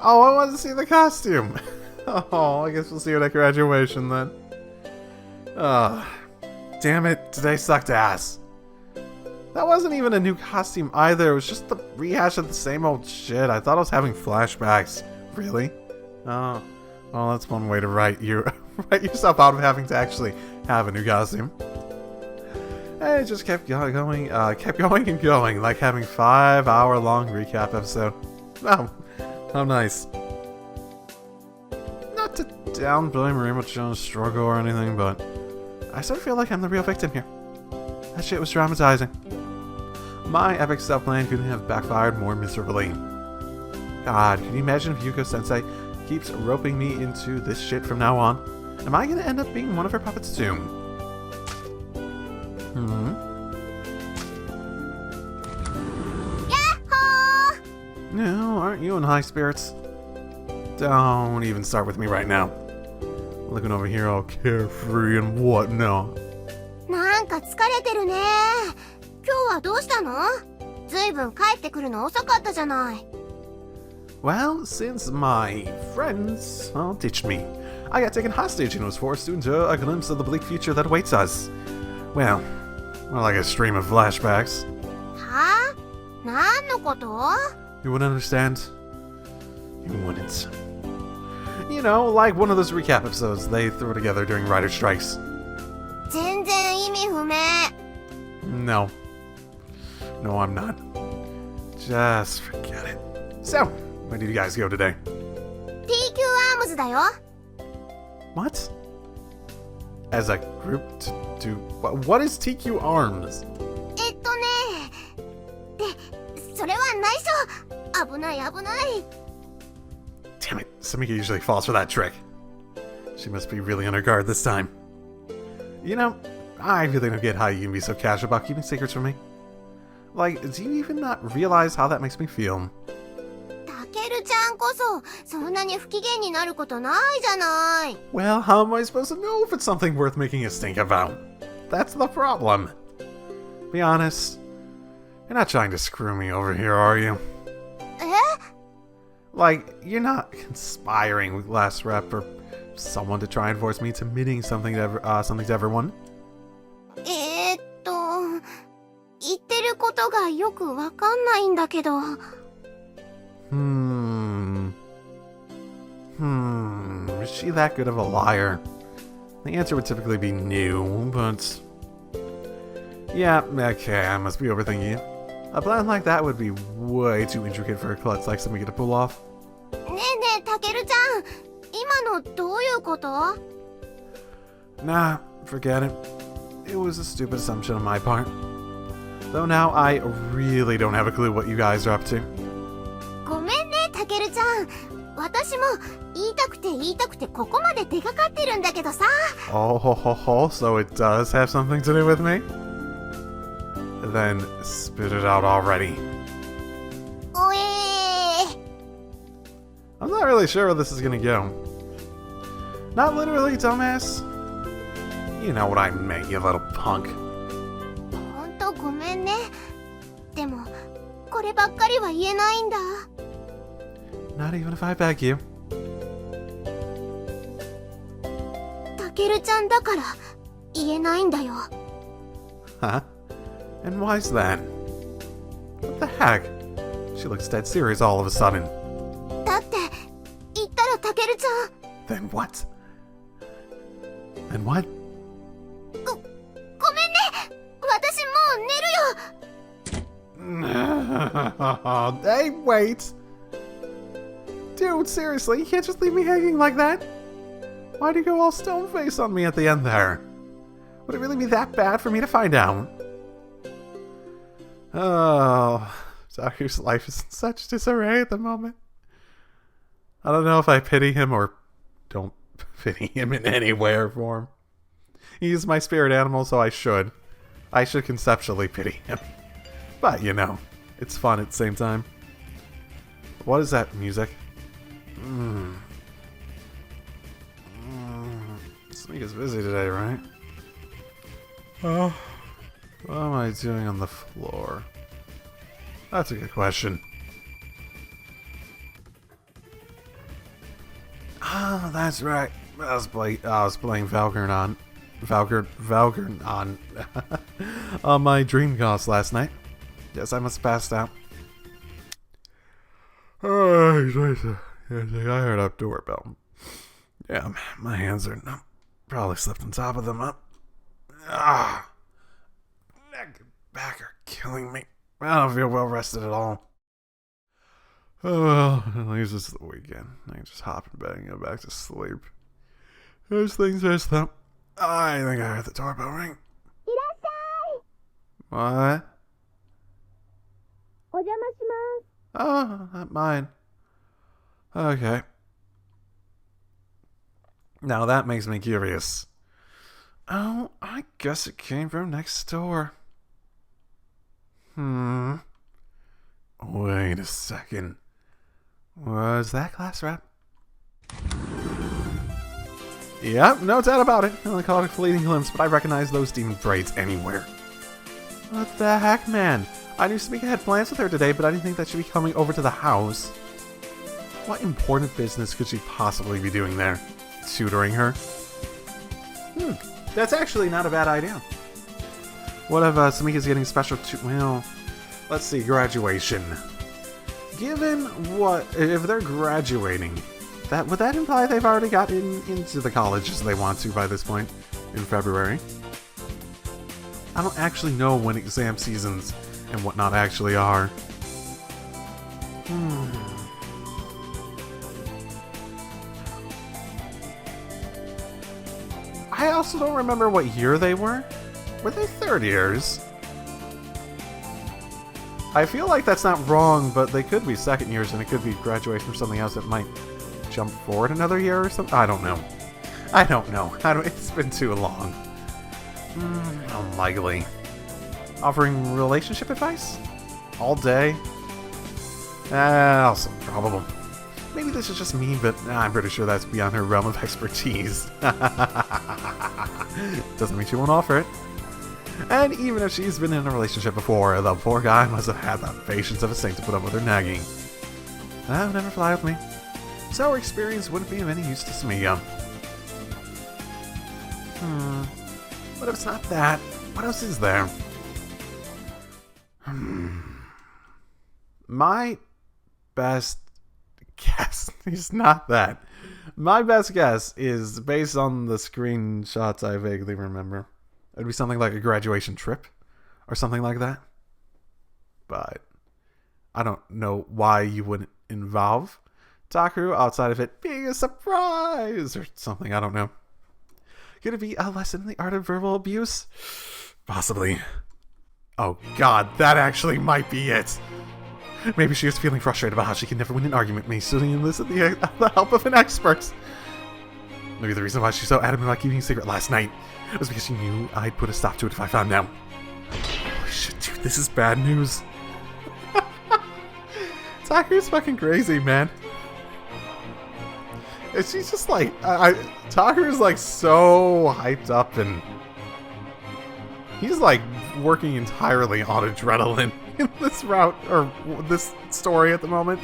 Oh, I wanted to see the costume. Oh, I guess we'll see it at graduation then. Damn it, today sucked ass. That wasn't even a new costume either, it was just the rehash of the same old shit. I thought I was having flashbacks. Really? Oh, well, that's one way to write yourself out of having to actually have a new costume. And it just kept going and going, like having 5-hour-long recap episode. Oh, how nice. Not to downplay Marimo-chan's struggle or anything, but I sort of feel like I'm the real victim here. That shit was dramatizing. My epic stealth plan couldn't have backfired more miserably. God, can you imagine if Yuko-sensei keeps roping me into this shit from now on? Am I gonna end up being one of her puppets too? Yahoo! No, aren't you in high spirits? Don't even start with me right now. Looking over here all carefree and whatnot. なんか疲れてるね。今日はどうしたの？ずいぶん帰ってくるの遅かったじゃない。Well, since my friends ditched me, I got taken hostage and was forced to endure a glimpse of the bleak future that awaits us. Well, more like a stream of flashbacks. はぁ？何のこと？ You wouldn't understand? You wouldn't. You know, like one of those recap episodes they throw together during writer strikes. 全然意味不明。 No. No, I'm not. Just forget it. So, where did you guys go today? TQ アームズだよ。 What? As a group to what is TQ Arms? で、それは内緒。危ない危ない。 Damn it, Samika usually falls for that trick. She must be really on her guard this time. You know, I really don't get how you can be so casual about keeping secrets from me. Like, do you even not realize how that makes me feel? たけるちゃんこそそんなに不機嫌になることないじゃない。 Well, how am I supposed to know if it's something worth making a stink about? That's the problem. Be honest, you're not trying to screw me over here, are you? え？ Like, you're not conspiring with Last Rep or someone to try and force me into admitting something to everyone? 言ってることがよくわかんないんだけど。Is she that good of a liar? The answer would typically be no, but... Yeah, okay, I must be overthinking it. A plan like that would be way too intricate for a klutz like Samika to pull off. ねえねえ、たけるちゃん。今のどういうこと？ Nah, forget it. It was a stupid assumption on my part. Though now I really don't have a clue what you guys are up to. ごめんね、たけるちゃん。私も言いたくてここまで出かかってるんだけどさ。 Oh, ho, ho, ho, so it does have something to do with me? Then spit it out already. おえー。 I'm not really sure where this is gonna go. Not literally, dumbass. You know what I meant, you little punk. ほんとごめんね。でもこればっかりは言えないんだ。 Not even if I beg you. たけるちゃんだから言えないんだよ。 Huh? And why's that? What the heck? She looks dead serious all of a sudden. だって言ったらたけるちゃん。 Then what? Then what? ごめんね。私もう寝るよ。 Hey, wait! Dude, seriously, you can't just leave me hanging like that? Why'd you go all stone-faced on me at the end there? Would it really be that bad for me to find out? Oh, Zaku's life is in such disarray at the moment. I don't know if I pity him or don't pity him in any way or form. He's my spirit animal, so I should. I should conceptually pity him. But, you know, it's fun at the same time. What is that music? Samika's busy today, right? Oh. What am I doing on the floor? That's a good question. Ah, that's right. I was playing Valgrind on my Dreamcast last night. Yes, I must have passed out. Oh, I heard a doorbell. Yeah, my hands are numb. Probably slipped on top of them up. Ah, neck and back are killing me. I don't feel well rested at all. Oh well, at least it's the weekend. I can just hop in bed and go back to sleep. Those things are though. I think I heard the doorbell ring. What? Oh, not mine. Okay. Now that makes me curious. Oh, I guess it came from next door. Wait a second. Was that glass wrap? Yep, no doubt about it. I only caught a fleeting glimpse, but I recognize those demon braids anywhere. What the heck, man? I knew Samika had plans with her today, but I didn't think that she'd be coming over to the house. What important business could she possibly be doing there? Tutoring her? That's actually not a bad idea. What if Samika's getting special well, let's see, graduation. Given what, if they're graduating, would that imply they've already gotten into the colleges they want to by this point in February? I don't actually know when exam seasons and whatnot actually are. I also don't remember what year they were. Were they third years? I feel like that's not wrong, but they could be second years and it could be graduation from something else that might jump forward another year or something. I don't know. It's been too long. Unlikely. Offering relationship advice? All day? Also probable. Maybe this is just me, but I'm pretty sure that's beyond her realm of expertise. Doesn't mean she won't offer it. And even if she's been in a relationship before, the poor guy must have had the patience of a saint to put up with her nagging. That would never fly with me. So her experience wouldn't be of any use to Samika. What if it's not that? What else is there? My best guess is not that. My best guess is based on the screenshots I vaguely remember. It'd be something like a graduation trip or something like that. But I don't know why you wouldn't involve Takeru outside of it being a surprise or something. I don't know. Could it be a lesson in the art of verbal abuse? Possibly. Oh god, that actually might be it. Maybe she was feeling frustrated about how she could never win an argument with me, so she enlisted the help of an expert. Maybe the reason why she's so adamant about keeping a secret last night was because she knew I'd put a stop to it if I found out. Holy shit, dude, this is bad news. Takeru's fucking crazy, man. And she's just like, Takeru's like so hyped up and he's like working entirely on adrenaline in this route, or this story at the moment.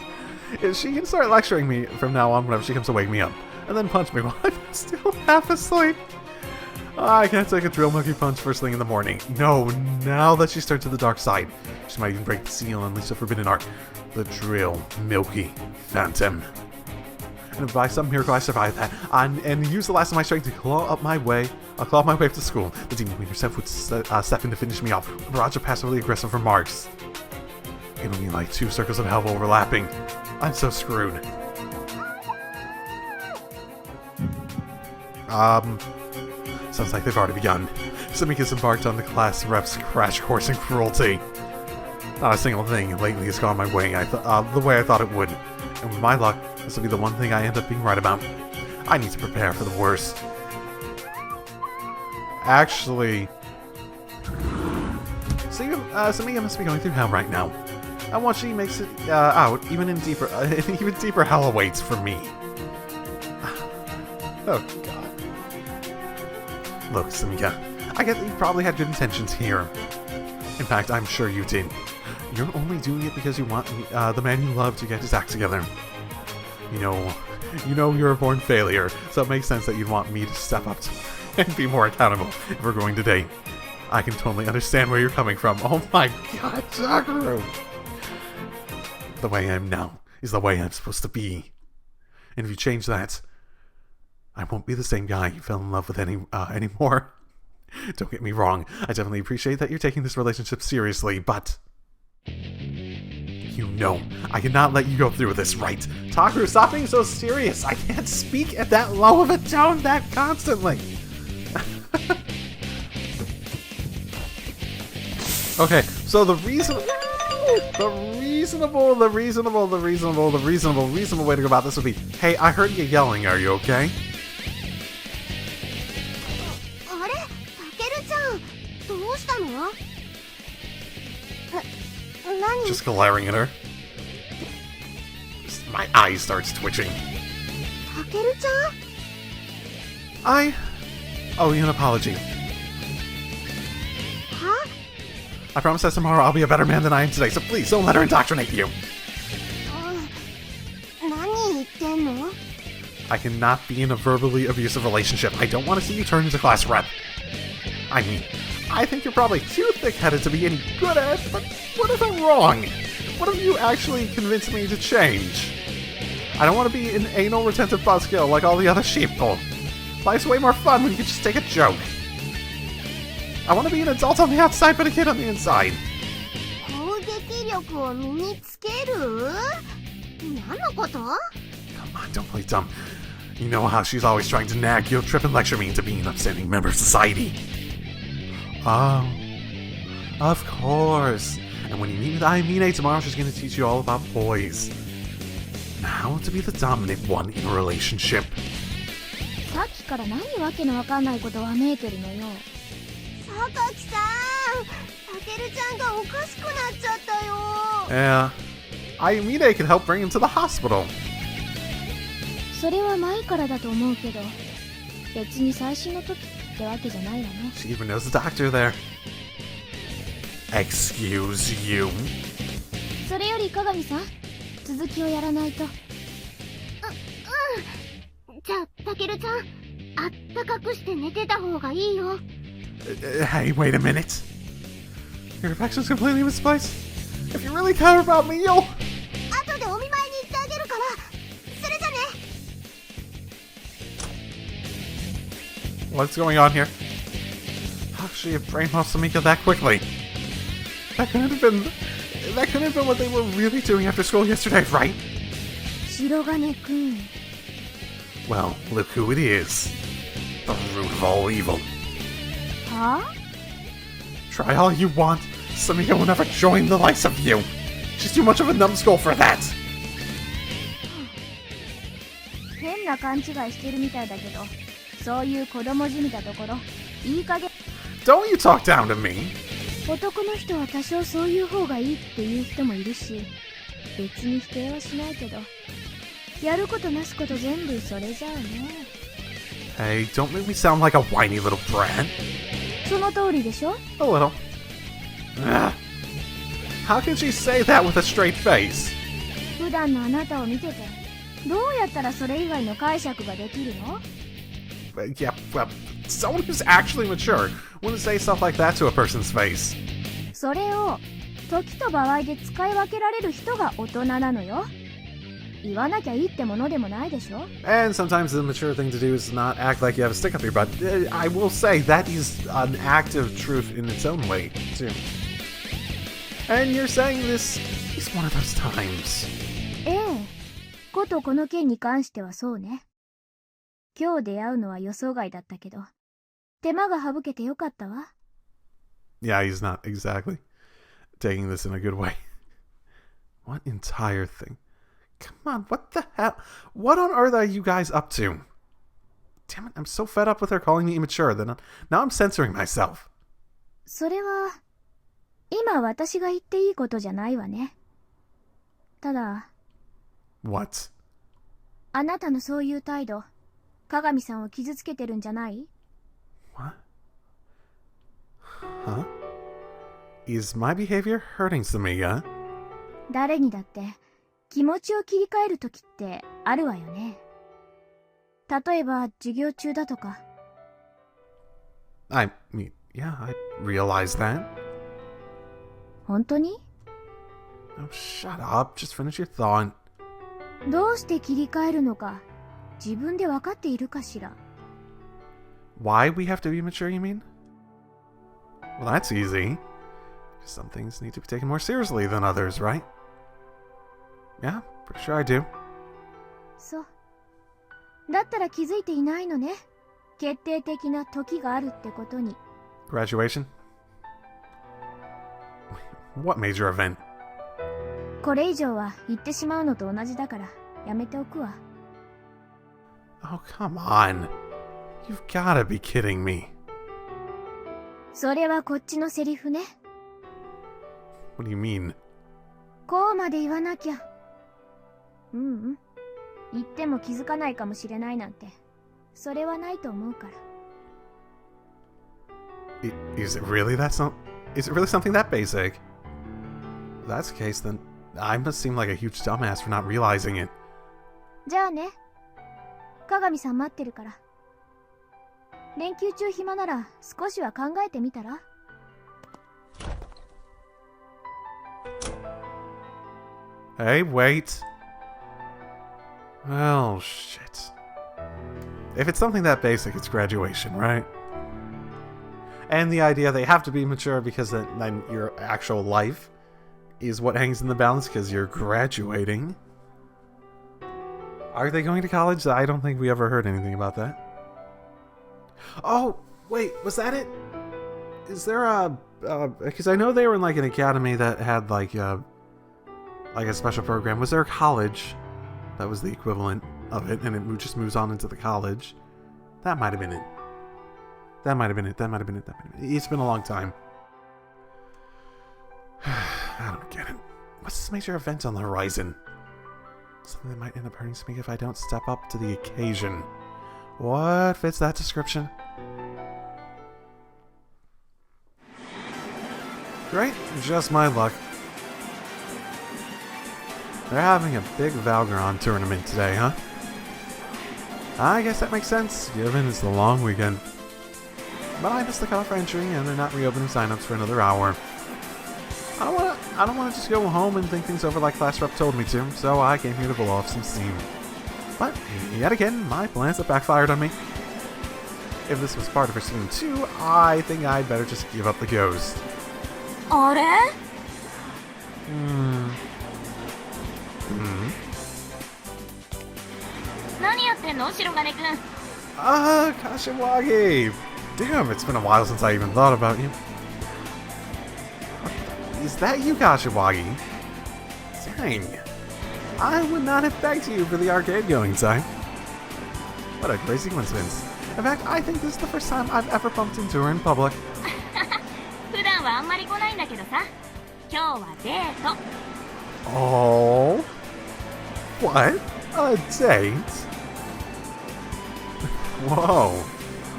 She can start lecturing me from now on whenever she comes to wake me up, and then punch me while I'm still half asleep. I can't take a drill monkey punch first thing in the morning. No, now that she's turned to the dark side, she might even break the seal and unleash the forbidden art. The drill milky phantom. And if by some miracle I survive that, and use the last of my strength to claw my way up to school, the demon queen herself would step in to finish me off. Barrage of passively aggressive remarks. It'll be like 2 circles of hell overlapping. I'm so screwed. Sounds like they've already begun. Samika's embarked on the class rep's crash course in cruelty. Not a single thing lately has gone my way, the way I thought it would. And with my luck, this will be the one thing I end up being right about. I need to prepare for the worst. Actually, Samika must be going through hell right now. And once she makes it out, even deeper hell awaits for me. Oh god. Look, Samika, I get that you probably had good intentions here. In fact, I'm sure you did. You're only doing it because you want the man you love to get his act together. You know you're a born failure, so it makes sense that you'd want me to step up and be more accountable if we're going to date. I can totally understand where you're coming from. Oh my god, Sakura! The way I am now is the way I'm supposed to be. And if you change that, I won't be the same guy you fell in love with anymore. Don't get me wrong, I definitely appreciate that you're taking this relationship seriously, but... You know, I cannot let you go through with this, right? Takeru, stop being so serious! I can't speak at that low of a tone that constantly! Okay, so the reasonable way to go about this would be, hey, I heard you yelling, are you okay? Just glaring at her. My eye starts twitching. I owe you an apology. Huh? I promise that tomorrow I'll be a better man than I am today, so please don't let her indoctrinate you. I cannot be in a verbally abusive relationship. I don't want to see you turn into class rep. I mean, I think you're probably too thick-headed to be any good at it, but what if I'm wrong? What if you actually convince me to change? I don't want to be an anal retentive buzzkill like all the other sheeple. Life's way more fun when you can just take a joke. I want to be an adult on the outside, but a kid on the inside. Come on, don't play dumb. You know how she's always trying to nag, guilt trip, and lecture me into being an upstanding member of society. Oh, of course. And when you meet with Ayamine tomorrow, she's going to teach you all about boys. And how to be the dominant one in a relationship. Yeah, Ayamine can help bring him to the hospital. She even knows the doctor there. Excuse you. Hey, wait a minute. Your affection's completely misplaced. If you really care about me, you'll... What's going on here? How could she have brainwashed Samika that quickly? That couldn't have been what they were really doing after school yesterday, right? Well, look who it is. The root of all evil. Huh? Try all you want. Samika will never join the likes of you. She's too much of a numbskull for that. Don't you talk down to me. Hey, don't make me sound like a whiny little brat. A little. Ugh. How can she say that with a straight face? Yeah, well, someone who's actually mature wouldn't say stuff like that to a person's face. And sometimes the mature thing to do is not act like you have a stick up your butt. I will say that is an act of truth in its own way, too. And you're saying this is one of those times. Yeah, he's not exactly taking this in a good way. What entire thing? Come on, what the hell? What on earth are you guys up to? Damn it, I'm so fed up with her calling me immature that now I'm censoring myself. What? What? Huh? Is my behavior hurting Samiga? 誰にだって気持ちを切り替える時ってあるわよね。例えば授業中だとか。I mean, yeah, I realize that. 本当に？ Oh, shut up. Just finish your thought. どうして切り替えるのか自分で分かっているかしら。Why we have to be mature, you mean? Well, that's easy. Some things need to be taken more seriously than others, right? Yeah, pretty sure I do. そう。だったら気づいていないのね。決定的な時があるってことに。Graduation? What major event? これ以上は言ってしまうのと同じだからやめておくわ。Oh, come on. You've gotta be kidding me. それはこっちのセリフね。What do you mean? こうまで言わなきゃ。言っても気づかないかもしれないなんて、それはないと思うから。Is it really something that basic? If that's the case, then I must seem like a huge dumbass for not realizing it. じゃあね。鏡さん待ってるから。連休中暇なら少しは考えてみたら？ Hey, wait. Oh, shit. If it's something that basic, it's graduation, right? And the idea they have to be mature because then your actual life is what hangs in the balance because you're graduating. Are they going to college? I don't think we ever heard anything about that. Oh, wait, was that it? Is there a... because I know they were in like an academy that had like a special program. Was there a college that was the equivalent of it and it just moves on into the college? That might have been it. That might have been it. It's been a long time. I don't get it. What's this major event on the horizon? Something that might end up hurting me if I don't step up to the occasion. What fits that description? Great, just my luck. They're having a big Valgron tournament today, huh? I guess that makes sense, given it's the long weekend. But I missed the cutoff for entry, and they're not reopening signups for another hour. I don't want to just go home and think things over like class rep told me to, so I came here to blow off some steam. But, yet again, my plans have backfired on me. If this was part of her scheme too, I think I'd better just give up the ghost. あれ？何やってんの、白金くん。Kashiwagi! Damn, it's been a while since I even thought about you. Is that you, Kashiwagi? Dang. I would not have begged you for the arcade going time. What a crazy coincidence. In fact, I think this is the first time I've ever bumped into her in public. 普段はあんまり来ないんだけどさ。今日はデート。Oh? What? A date? Whoa.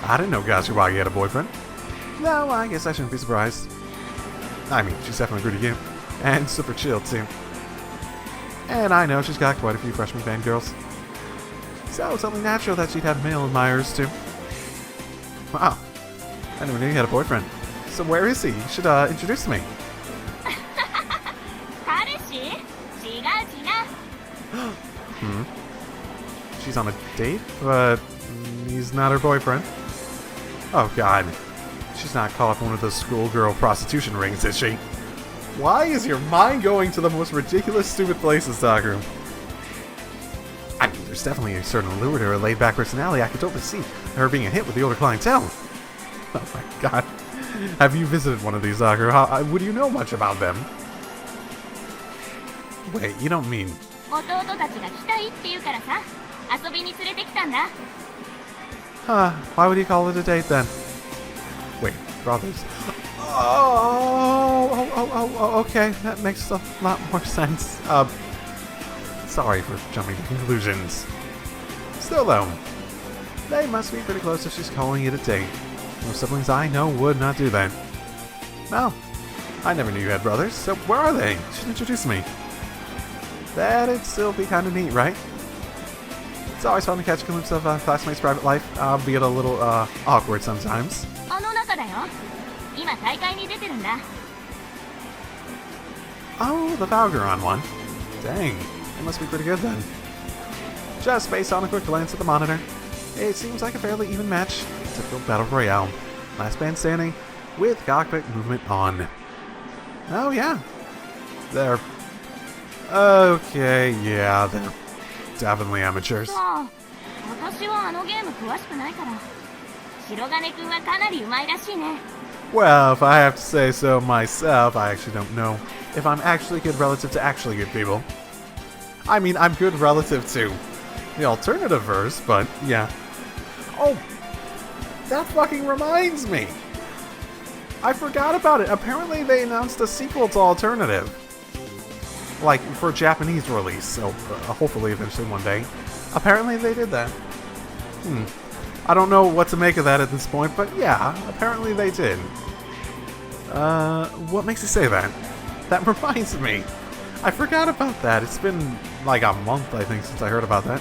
I didn't know Kashiwagi had a boyfriend. No, I guess I shouldn't be surprised. I mean, she's definitely pretty cute. And super chill, too. And I know she's got quite a few freshman fangirls. So it's only natural that she'd have male admirers, too. Wow. I never knew you had a boyfriend. So where is he? You should, introduce me. 彼氏？違う違う。 She's on a date, but he's not her boyfriend. Oh god. She's not caught up in one of those schoolgirl prostitution rings, is she? Why is your mind going to the most ridiculous, stupid places, Sakura? I mean, there's definitely a certain allure to her laid-back personality. I could totally see her being a hit with the older clientele. Oh my god. Have you visited one of these, Sakura? Would you know much about them? Wait, you don't mean... 弟たちが来たいって言うからさ、遊びに連れてきたんだ。 Huh, why would you call it a date then? Wait, brothers. Oh, okay, that makes a lot more sense. Sorry for jumping to conclusions. Still though, they must be pretty close if she's calling it a date. Most siblings I know would not do that. Well, I never knew you had brothers, so where are they? You should introduce me. That'd still be kind of neat, right? It's always fun to catch a glimpse of classmates' private life, albeit a little awkward sometimes. あの中だよ。今大会に出てるんだ。 Oh, the Valgaron one. Dang, it must be pretty good then. Just based on a quick glance at the monitor, it seems like a fairly even match. Typical Battle Royale. Last man standing, with cockpit movement on. Oh yeah. They're... Okay, yeah, they're definitely amateurs. さあ、私はあのゲーム詳しくないから。白金くんはかなり上手いらしいね。 Well, if I have to say so myself, I actually don't know if I'm actually good relative to actually good people. I mean, I'm good relative to the alternative verse, but yeah. Oh, that fucking reminds me. I forgot about it. Apparently they announced a sequel to Alternative. Like, for Japanese release, so hopefully eventually one day. Apparently they did that. I don't know what to make of that at this point, but yeah, apparently they did. What makes you say that? That reminds me. I forgot about that. It's been like a month, I think, since I heard about that.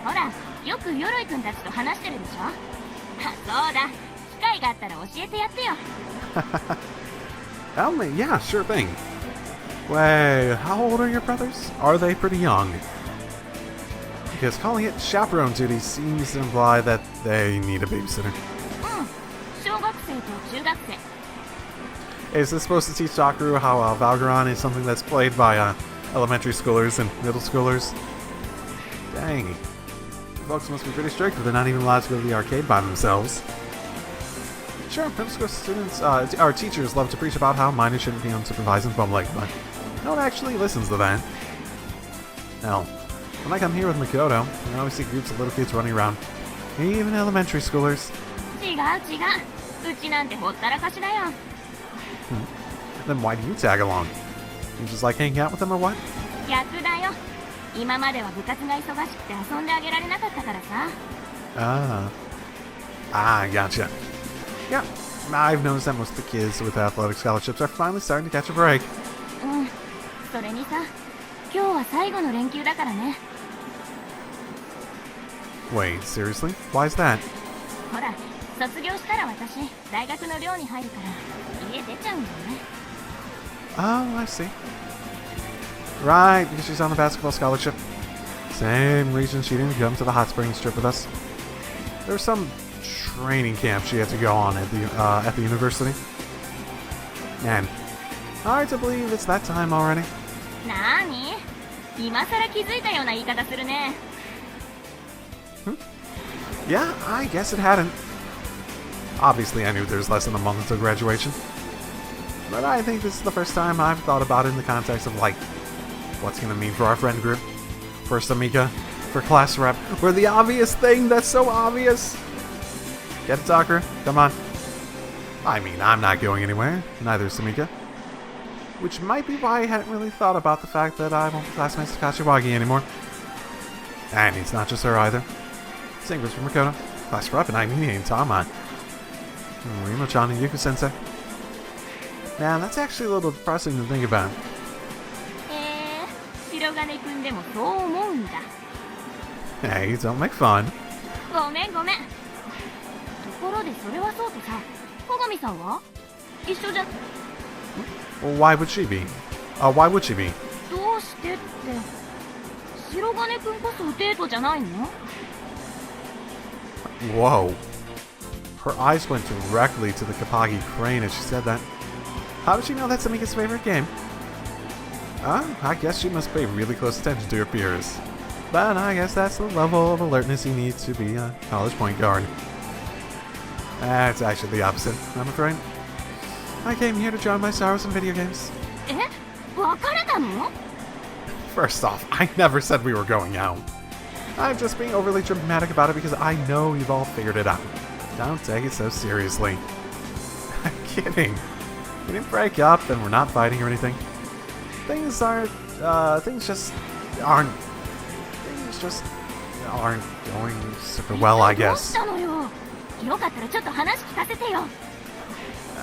ほら、よくヨロイくんたちと話してるでしょ。あ、そうだ。機会があったら教えてやってよ。Yeah, sure thing. Wait, how old are your brothers? Are they pretty young? Because calling it chaperone duty seems to imply that they need a babysitter. うん。小学生と中学生。 Is this supposed to teach Sakaru how Valgaron is something that's played by elementary schoolers and middle schoolers? Dang. Folks must be pretty strict if they're not even allowed to go to the arcade by themselves. Sure, middle school students, our teachers love to preach about how minors shouldn't be unsupervised in public, but no one actually listens to that. Hell, when I come here with Makoto, I always see groups of little kids running around, even elementary schoolers. 違う違う。うちなんてほったらかしだよ。 Then why do you tag along? You just like hanging out with them or what? 逆だよ。今までは部活が忙しくて遊んであげられなかったからさ。Gotcha. Yeah, I've noticed that most of the kids with athletic scholarships are finally starting to catch a break. うん。それにさ、今日は最後の連休だからね。 Wait, seriously? Why is that? ほら、卒業したら私、大学の寮に入るから、家出ちゃうんだよね。 Oh, I see. Right, because she's on the basketball scholarship. Same reason she didn't come to the hot springs trip with us. There was some training camp she had to go on at the university. Man, hard to believe it's that time already. なーに？今さら気づいたような言い方するね。 Yeah, I guess it hadn't. Obviously, I knew there was less than a month until graduation. But I think this is the first time I've thought about it in the context of, like, what's gonna mean for our friend group. For Samika, for class rep, for the obvious thing that's so obvious. Get it, Sakura? Come on. I mean, I'm not going anywhere. Neither is Samika. Which might be why I hadn't really thought about the fact that I won't be classmates with Kashiwagi anymore. And it's not just her either. Same goes for Makoto, class rep, and I mean Tama. Rimo-chan and Yuku-sensei. Man, that's actually a little depressing to think about. 白金くんでもそう思うんだ。 Hey, don't make fun. ごめんごめん。ところでそれはそうとさ、鏡さんは一緒じゃ。 Well, why would she be? Why would she be? どうしてって。白金くんこそデートじゃないの？ Whoa. Her eyes went directly to the Kapagi crane as she said that. How did she know that's Samika's favorite game? I guess she must pay really close attention to her peers. But I guess that's the level of alertness you need to be a college point guard. That's actually the opposite, I'm afraid. I came here to drown my sorrows in video games. え？別れたの？ First off, I never said we were going out. I'm just being overly dramatic about it because I know you've all figured it out. Don't take it so seriously. I'm kidding. We didn't break up and we're not fighting or anything. Things just aren't going super well, I guess. どうしたのよ？よかったらちょっと話聞かせてよ。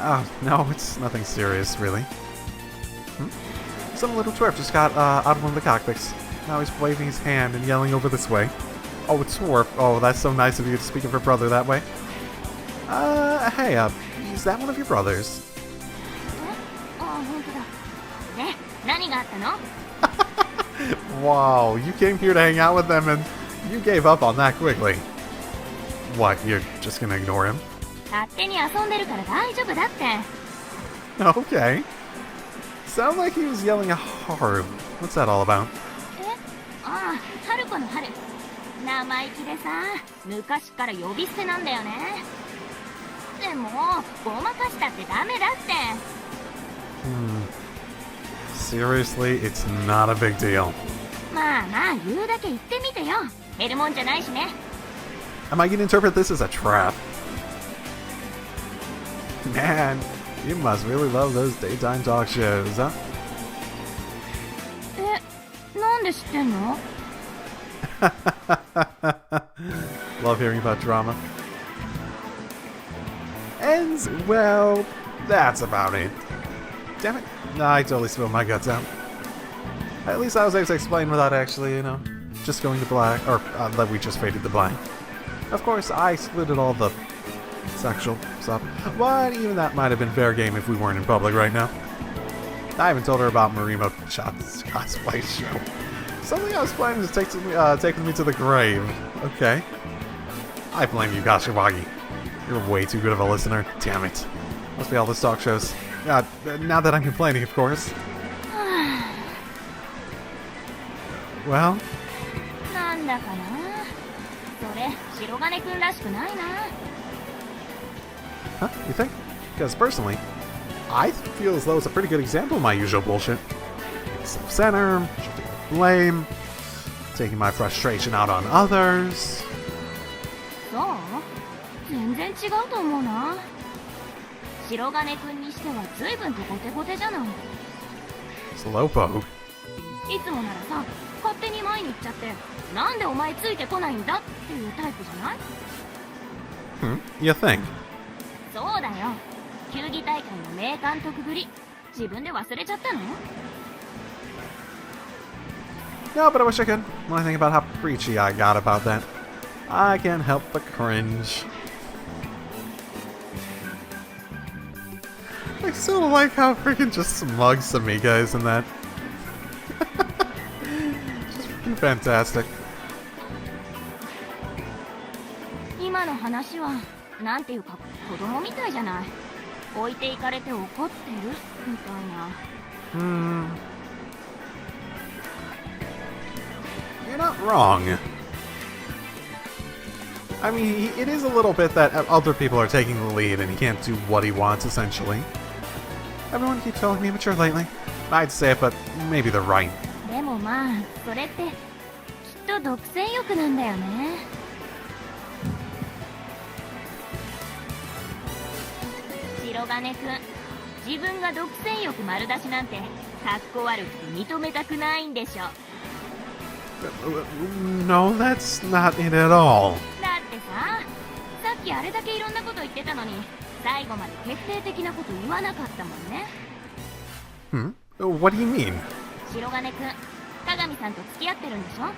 Oh, no, it's nothing serious, really. Some little twerp just got out of one of the cockpits. Now he's waving his hand and yelling over this way. Oh, it's twerp. Oh, that's so nice of you to speak of her brother that way. Hey, is that one of your brothers? あ、本当だ。で、何があったの？ Wow, you came here to hang out with them and you gave up on that quickly. What, you're just gonna ignore him? 勝手に遊んでるから大丈夫だって。 Okay. Sound like he was yelling hard. What's that all about? ああ、春子の春。生意気でさ、昔から呼び捨てなんだよね。でも、ごまかしたってダメだって。Seriously, it's not a big deal. まあまあ、言うだけ言ってみてよ。減るもんじゃないしね。Am I gonna interpret this as a trap? Man, you must really love those daytime talk shows, huh? なんで知ってんの？ Love hearing about drama. And, well, that's about it. Damn it. Nah, I totally spilled my guts out. At least I was able to explain without actually, just going to black, or that we just faded to black. Of course, I excluded all the sexual stuff, but even that might have been fair game if we weren't in public right now. I haven't told her about Marimo Chat's cosplay show. Something I was planning to take with me to the grave. Okay. I blame you, Gashiwagi. You're way too good of a listener. Damn it. Must be all those talk shows. Now that I'm complaining, of course. Well? なんだかな。それ、白金くんらしくないな。 Huh? You think? Because personally, I feel as though it's a pretty good example of my usual bullshit. Self-center, shifting the blame, taking my frustration out on others. そう？全然違うと思うな。白金くんにしては随分とゴテゴテじゃない。 Slowpoke. いつもならさ、勝手に前に行っちゃって、なんでお前ついてこないんだっていうタイプじゃない？ You think? そうだよ。球技大会の名監督ぶり、自分で忘れちゃったの？ No, but I wish I could. When I think about how preachy I got about that, I can't help but cringe. I still like how freaking just smug Samika is in that. Just freaking fantastic. 今の話は、なんていうか子供みたいじゃない。置いていかれて怒ってるみたいな。You're not wrong. I mean, it is a little bit that other people are taking the lead and he can't do what he wants, essentially. Everyone keeps calling me immature lately. I'd say it, but maybe they're right. でもまあ、それってきっと独占欲なんだよね。白金くん、自分が独占欲丸出しなんてかっこ悪くて認めたくないんでしょ。 No, that's not it at all. だってさ、さっきあれだけいろんなこと言ってたのに最後まで決定的なこと言わなかったもんね。What do you mean? 白金くん、鏡さんと付き合ってるんでしょ。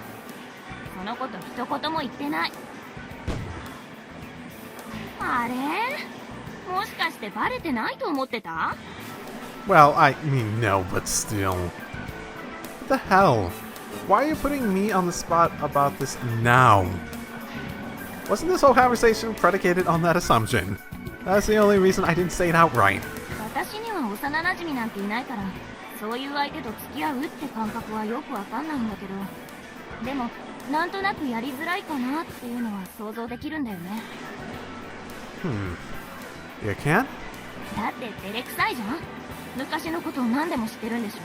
そのこと一言も言ってない。あれ、もしかしてバレてないと思ってた？ Well, I mean, no, but still. What the hell? Why are you putting me on the spot about this now? Wasn't this whole conversation predicated on that assumption? That's the only reason I didn't say it outright. 私には幼馴染なんていないから、そういう相手と付き合うって感覚はよくわかんないんだけど、でもなんとなくやりづらいかなっていうのは想像できるんだよね。You can't? だって照れくさいじゃん。昔のことを何でも知ってるんでしょ。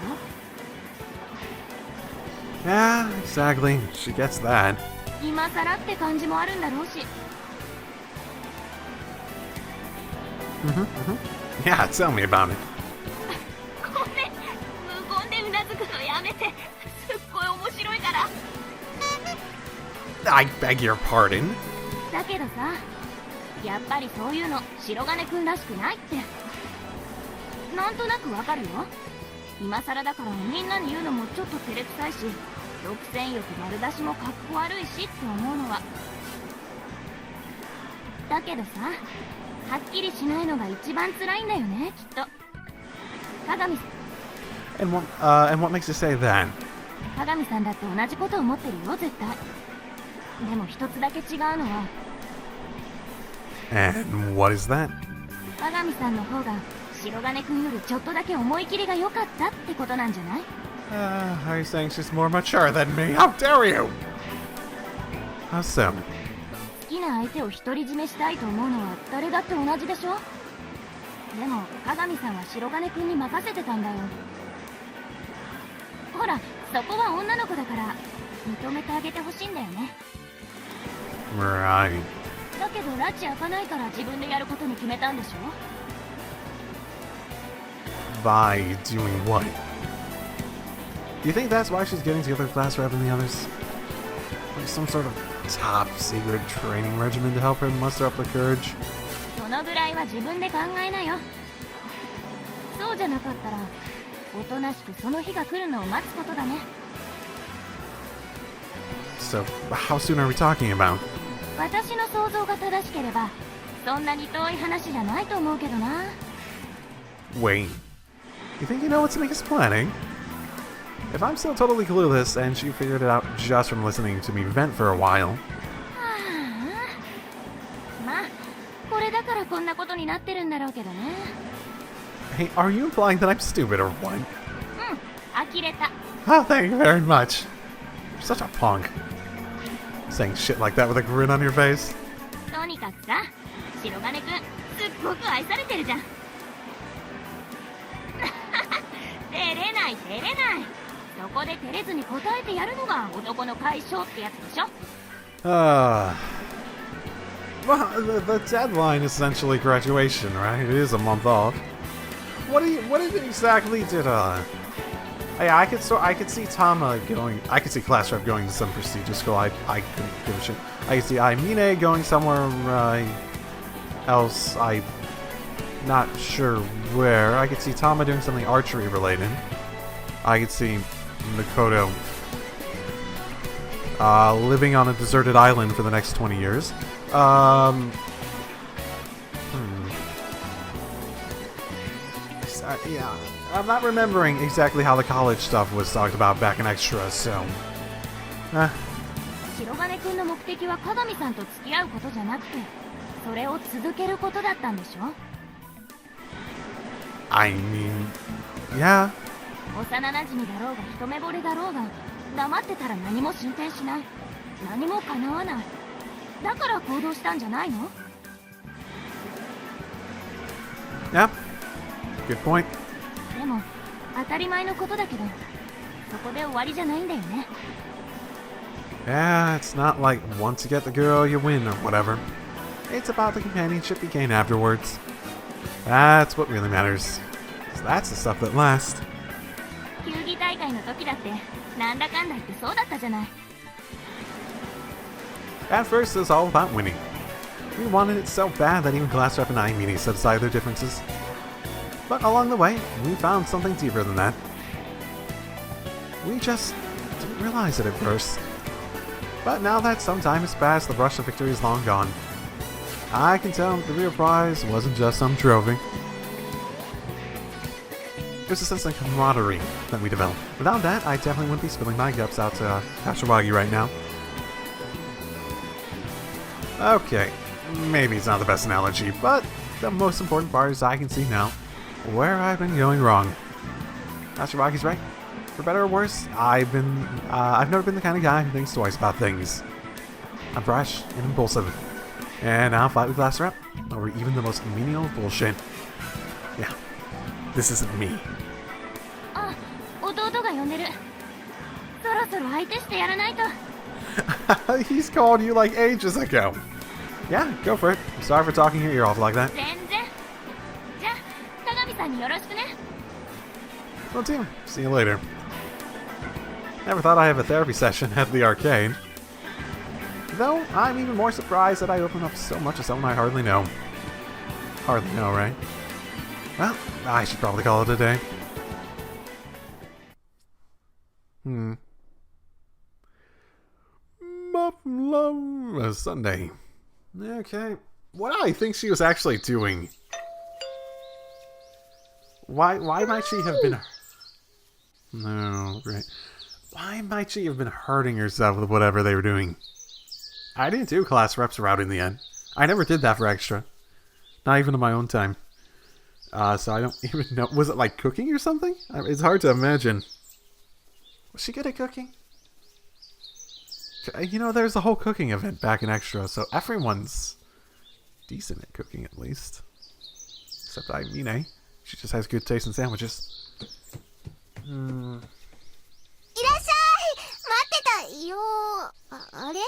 Yeah, exactly. She gets that. 今更って感じもあるんだろうし。Yeah, tell me about it. ごめん、無言でうなずくのやめて。すっごい面白いから。I beg your pardon. だけどさ、やっぱりそういうの白金くんらしくないって。なんとなくわかるよ。今更だからみんなに言うのもちょっと照れくさいし、独占欲丸出しもかっこ悪いしって思うのは。だけどさ、はっきりしないのが一番辛いんだよね、きっと。鏡 And what makes you say that? 鏡さんだって同じこと思ってるよ、絶対。でも一つだけ違うのは、 And what is that? 鏡さんの方が白金くんよりちょっとだけ思い切りが良かったってことなんじゃない？ Are you saying she's more mature than me? How dare you? How so? 好きな相手を独り占めしたいと思うのは誰だって同じでしょ。でも鏡さんは白金くんに任せてたんだよ。ほら、そこは女の子だから認めてあげてほしいんだよね。 Right. だけど拉致開かないから自分でやることに決めたんでしょ。 By doing what? Do you think that's why she's getting together with Glass Rep and the others? Like some sort of top secret training regimen to help her muster up the courage? そのぐらいは自分で考えなよ。そうじゃなかったらおとなしくその日が来るのを待つことだね。 So, how soon are we talking about? 私の想像が正しければそんなに遠い話じゃないと思うけどな。 Wait. You think you know what's Mika's planning? If I'm still totally clueless and she figured it out just from listening to me vent for a while. はあ、まあこれだからこんなことになってるんだろうけどね。 Hey, are you implying that I'm stupid or what? うん、呆れた。 Oh, thank you very much. You're such a punk. Saying shit like that with a grin on your face. とにかくさ、白金くんすっごく愛されてるじゃん。照れない照れない。そこで照れずに答えてやるのが男の解消ってやつでしょ。 Well, the deadline is essentially graduation, right? It is a month off. What exactly did Hey, I could see Tama going. I could see Class Rep going to some prestigious school. I couldn't give a shit. I could see Aimine going somewhere else. I'm not sure where. I could see Tama doing something archery related. I could see Makoto living on a deserted island for the next 20 years. Yeah, I'm not remembering exactly how the college stuff was talked about back in Extra, so... 白金くんの目的は鏡さんと付き合うことじゃなくて、それを続けることだったんでしょ。 I mean... Yeah. 幼馴染だろうが一目惚れだろうが黙ってたら何も進展しない。何も叶わない。だから行動したんじゃないの？ Yeah. Good point. でも当たり前のことだけど、そこで終わりじゃないんだよね。 Yeah, it's not like once you get the girl, you win or whatever. It's about the companionship you gain afterwards. That's what really matters. 'Cause that's the stuff that lasts. 球技大会の時だってなんだかんだ言ってそうだったじゃない。 At first, it was all about winning. We wanted it so bad that even Glass Rep and Aimini set aside their differences. But along the way, we found something deeper than that. We just didn't realize it at first. But now that some time has passed, the rush of victory is long gone. I can tell the real prize wasn't just some trophy. There's a sense of camaraderie that we developed. Without that, I definitely wouldn't be spilling my guts out to Kashiwagi right now. Okay, maybe it's not the best analogy, but the most important part is I can see now where I've been going wrong. Kashiwagi's right. For better or worse, I've never been the kind of guy who thinks twice about things. I'm brash and impulsive, and I'll fight with Glass Rep over even the most menial bullshit. Yeah, this isn't me. あ、弟が呼んでる。そろそろ相手してやらないと。He's called you like ages ago. Yeah, go for it. I'm sorry for talking your ear off like that. 全然。じゃあ、鏡さんによろしくね。 Well, team, see you later. Never thought I'd have a therapy session at the arcade. Though, I'm even more surprised that I open up so much of someone I hardly know. Hardly know, right? Well, I should probably call it a day. Muv-Luv Sunday. Okay. What do I think she was actually doing? Why might she have been... No, right. Why might she have been hurting herself with whatever they were doing? I didn't do class reps route in the end. I never did that for extra. Not even on my own time. So I don't even know. Was it like cooking or something? It's hard to imagine. Was she good at cooking? You know, there's a whole cooking event back in extra, so everyone's decent at cooking at least. Except Mine. She just has good taste in sandwiches. いらっしゃい待ってたよあれ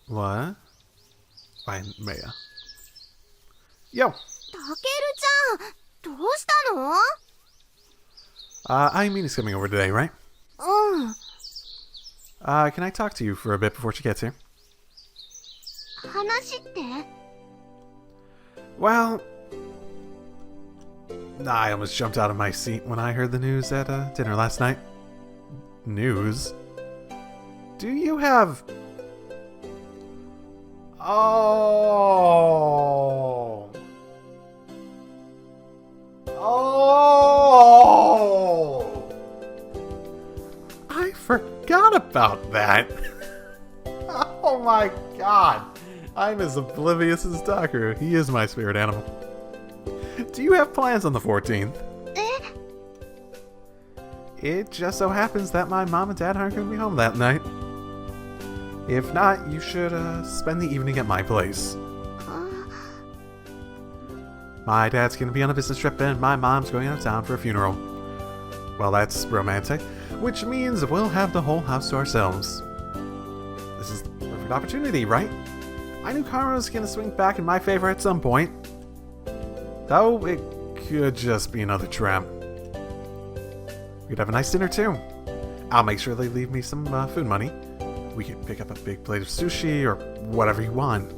What? By Maya. Yo! たけるちゃんどうしたの I mean is coming over today, right? うん Can I talk to you for a bit before she gets here? 話って Well... I almost jumped out of my seat when I heard the news at dinner last night. News? Do you have... Oh... Oh... I forgot about that. Oh my god. I'm as oblivious as Tucker. He is my spirit animal. Do you have plans on the 14th? え It just so happens that my mom and dad aren't going to be home that night. If not, you should spend the evening at my place. My dad's going to be on a business trip and my mom's going out of town for a funeral. Well, that's romantic, which means we'll have the whole house to ourselves. This is the perfect opportunity, right? I knew Karma was going to swing back in my favor at some point. Though it could just be another tramp. We could have a nice dinner too. I'll make sure they leave me some food money. We could pick up a big plate of sushi or whatever you want.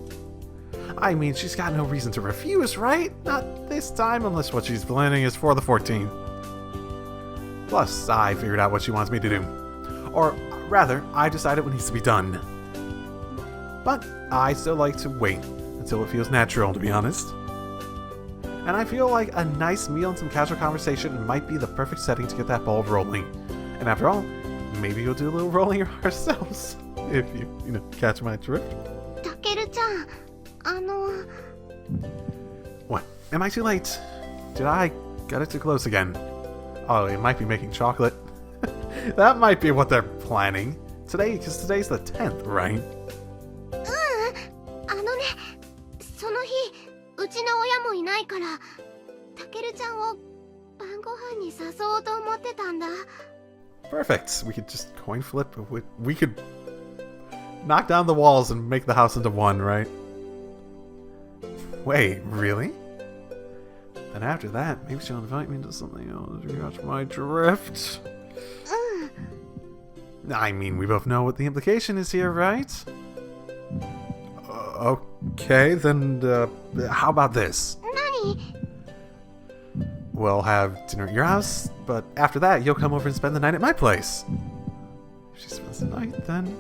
I mean, she's got no reason to refuse, right? Not this time, unless what she's planning is for the 14th. Plus, I figured out what she wants me to do. Or, rather, I decided what needs to be done. But I still like to wait until it feels natural, to be honest. And I feel like a nice meal and some casual conversation might be the perfect setting to get that ball rolling. And after all, maybe we'll do a little rolling ourselves. If you catch my drift. たけるちゃん What? Am I too late? Did I get it too close again? Oh, it might be making chocolate. That might be what they're planning. Because today's the 10th, right? その日うちの親もいないからたけるちゃんを晩ご飯に誘おうと思ってたんだ Perfect. We could just coin flip. We could knock down the walls and make the house into one, right? Wait, really? Then after that, maybe she'll invite me to something else. You catch my drift? I mean, we both know what the implication is here, right? Okay, then how about this? 何 We'll have dinner at your house, but after that, you'll come over and spend the night at my place. If she spends the night, then...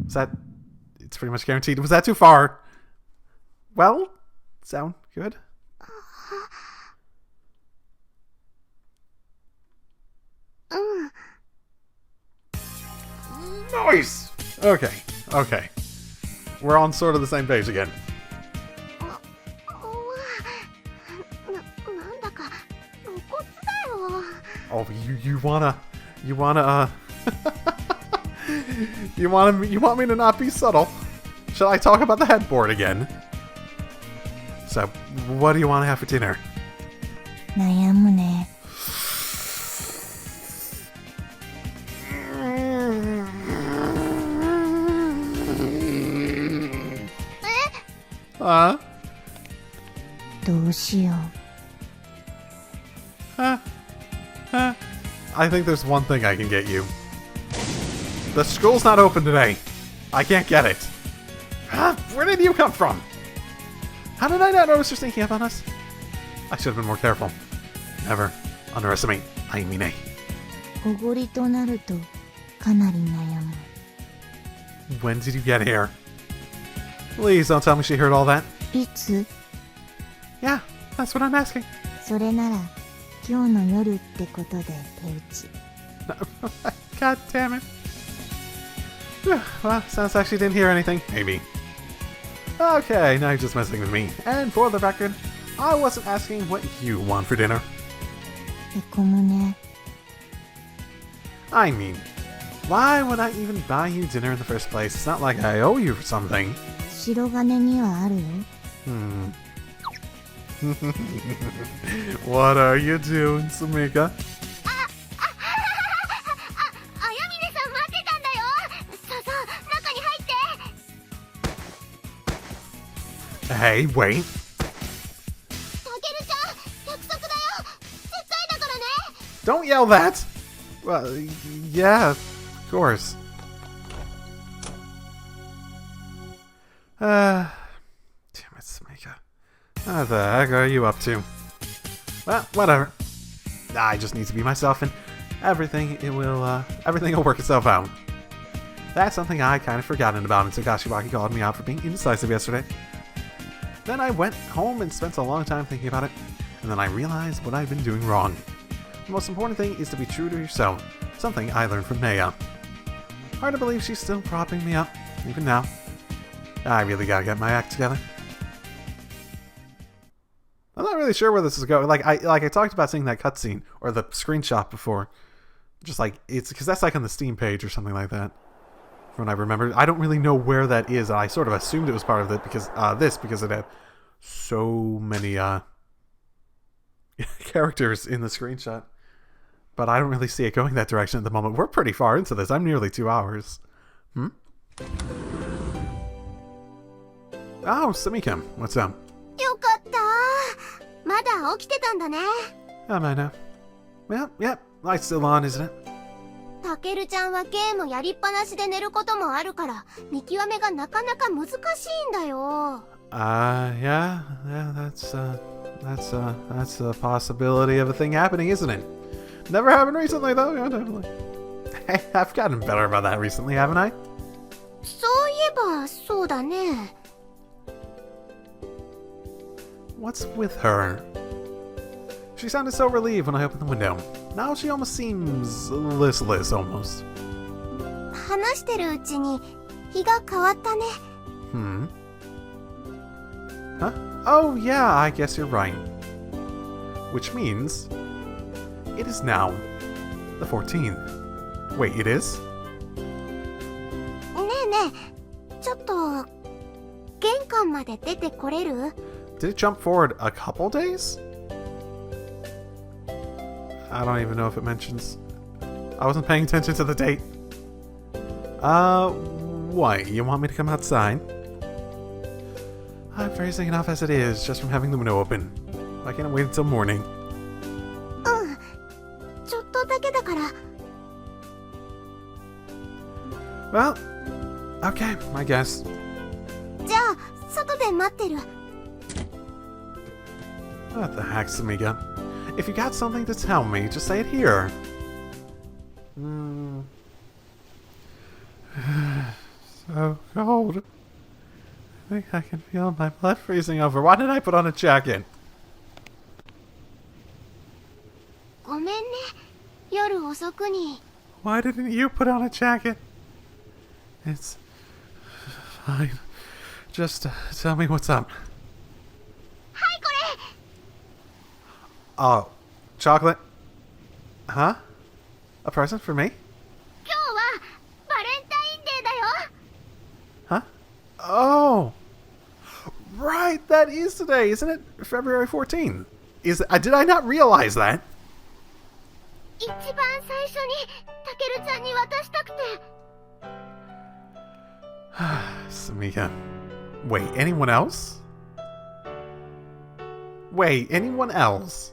Was that... It's pretty much guaranteed. Was that too far? Well, sound good? Nice! Okay. We're on sort of the same page again. なんだか露骨だよ Oh, you wanna you want me to not be subtle? Shall I talk about the headboard again? So, what do you want to have for dinner? 悩むね Huh? どうしよ Huh? I think there's one thing I can get you. The school's not open today. I can't get it. Where did you come from? How did I not notice you're sneaking up on us? I should have been more careful. Never underestimate Aimine. おごりとなるとかなり悩む。 When did you get here? Please don't tell me she heard all that. いつ？ Yeah, that's what I'm asking. それなら今日の夜ってことで手打ち。God damn it. Well, sounds like she didn't hear anything. Maybe. Okay, now you're just messing with me. And for the record, I wasn't asking what you want for dinner. へこむね。 I mean, why would I even buy you dinner in the first place? It's not like I owe you something. 白金にはあるよ。 What are you doing, Sumika? あやみねさん待ってたんだよ。そうそう、中に入って。 Hey, wait. たけるちゃん、約束だよ。絶対だからね。 Don't yell that! Well, yeah, of course. Damn it, Sumika. What the heck are you up to? Well, whatever. I just need to be myself and everything will work itself out. That's something I kind of forgotten about until Kashiwaki called me out for being indecisive yesterday. Then I went home and spent a long time thinking about it, and then I realized what I'd been doing wrong. The most important thing is to be true to yourself, something I learned from Naya. Hard to believe she's still propping me up, even now. I really gotta get my act together. I'm not really sure where this is going. Like I talked about seeing that cutscene or the screenshot before. Just like it's because that's like on the Steam page or something like that. From what I remember, I don't really know where that is. I sort of assumed it was part of it because because it had so many characters in the screenshot. But I don't really see it going that direction at the moment. We're pretty far into this. I'm nearly 2 hours. Oh, Sumika, what's up? よかった。まだ起きてたんだね。 Am I now? Well, yeah, light's still on, isn't it? たけるちゃんはゲームやりっぱなしで寝ることもあるから見極めがなかなか難しいんだよ。Yeah, that's a possibility of a thing happening, isn't it? Never happened recently, though. Yeah, definitely. Hey, I've gotten better about that recently, haven't I? そういえばそうだね。 What's with her? She sounded so relieved when I opened the window. Now she almost seems listless, almost. 話してるうちに日が変わったね。 Huh? Oh, yeah, I guess you're right. Which means it is now the 14th. Wait, it is? ねえねえ、ちょっと玄関まで出てこれる？ Did it jump forward a couple days? I don't even know if it mentions. I wasn't paying attention to the date. What? You want me to come outside? I'm freezing enough as it is, just from having the window open. I can't wait until morning. うん、ちょっとだけだから。 Well, okay, I guess. じゃあ外で待ってる。 What the heck, Sumika? If you got something to tell me, just say it here. So cold. I think I can feel my blood freezing over. Why did I put on a jacket? ごめんね、夜遅くに。 Why didn't you put on a jacket? It's fine. Just tell me what's up. はいこれ。 Oh, chocolate? Huh? A present for me? 今日はバレンタインデーだよ。 Huh? Oh! Right, that is today, isn't it? February 14th. Did I not realize that? 一番最初にたけるちゃんに渡したくて。 Sumika. Wait, anyone else? Wait, anyone else?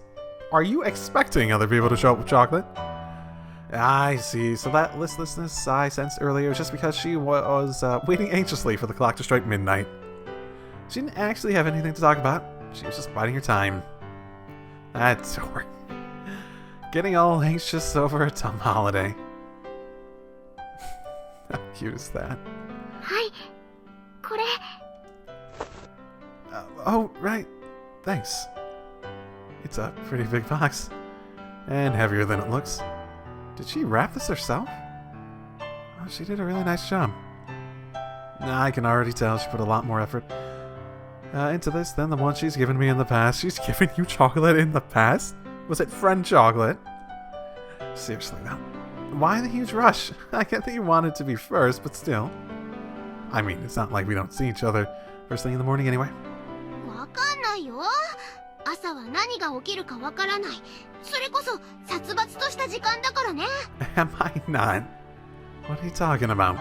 Are you expecting other people to show up with chocolate? I see. So that listlessness I sensed earlier was just because she was waiting anxiously for the clock to strike midnight. She didn't actually have anything to talk about. She was just biding her time. That's her. Getting all anxious over a dumb holiday. How cute is that? はい、これ。 Oh, right. Thanks. It's a pretty big box. And heavier than it looks. Did she wrap this herself? Oh, she did a really nice job. I can already tell she put a lot more effort into this than the one she's given me in the past. She's given you chocolate in the past? Was it friend chocolate? Seriously, though. Why the huge rush? I get that you wanted to be first, but still. I mean, it's not like we don't see each other first thing in the morning anyway. わかんないよ。朝は何が起きるかわからない。それこそ殺伐とした時間だからね。Am I not? What are you talking about?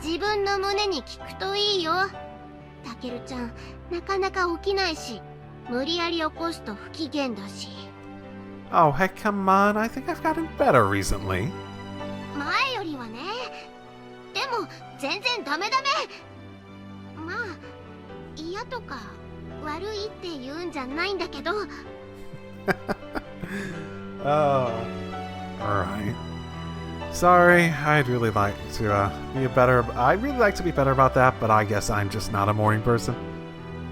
自分の胸に聞くといいよ。たけるちゃん、なかなか起きないし、無理やり起こすと不機嫌だし。Oh, heck, come on. I think I've gotten better recently. 前よりはね。でも全然ダメダメ。まあ嫌とか悪いって言うんじゃないんだけど。Oh. Alright. Sorry, I'd really like to be a better... I'd really like to be better about that, but I guess I'm just not a morning person.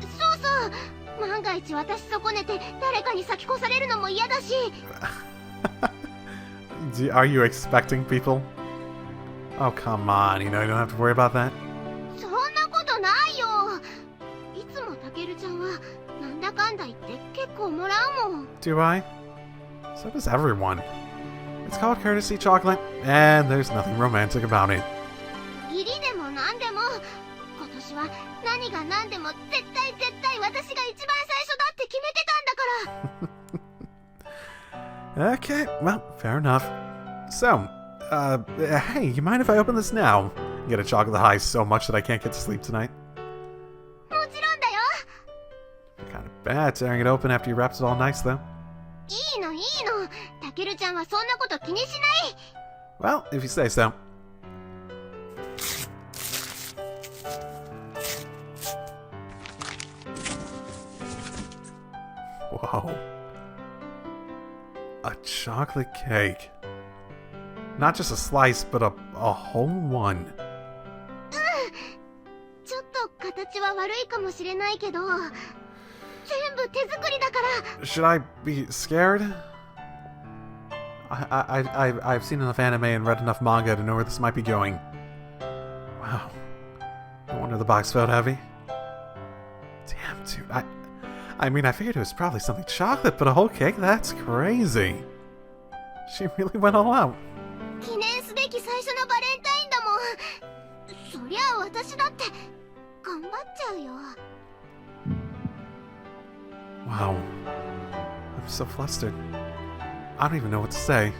そうそう。万が一私損ねて誰かに先越されるのも嫌だし。Are you expecting people? Oh, come on. You know you don't have to worry about that. そんなことないよ。いつもたけるちゃんはなんだかんだ言って結構もらうもん。 Do I? So does everyone. It's called courtesy chocolate, and there's nothing romantic about it. 義理でもなんでも今年は何が何でも絶対私が一番最初だって決めてたんだから。 Okay, well, fair enough. So, hey, you mind if I open this now? Get a chocolate high so much that I can't get to sleep tonight. もちろんだよ。 Kind of bad tearing it open after you wrapped it all nice, though. いいの。たけるちゃんはそんなこと気にしない。 Well, if you say so. Whoa. A chocolate cake. Not just a slice, but a whole one. ちょっと形は悪いかもしれないけど、全部手作りだから。 Should I be scared? I've seen enough anime and read enough manga to know where this might be going. Wow. No wonder the box felt heavy. Damn, dude. I mean, I figured it was probably something chocolate, but a whole cake? That's crazy. She really went all out. 記念すべき最初のバレンタインだもん。そりゃあ私だって頑張っちゃうよ。 Wow. I'm so flustered. I don't even know what to say.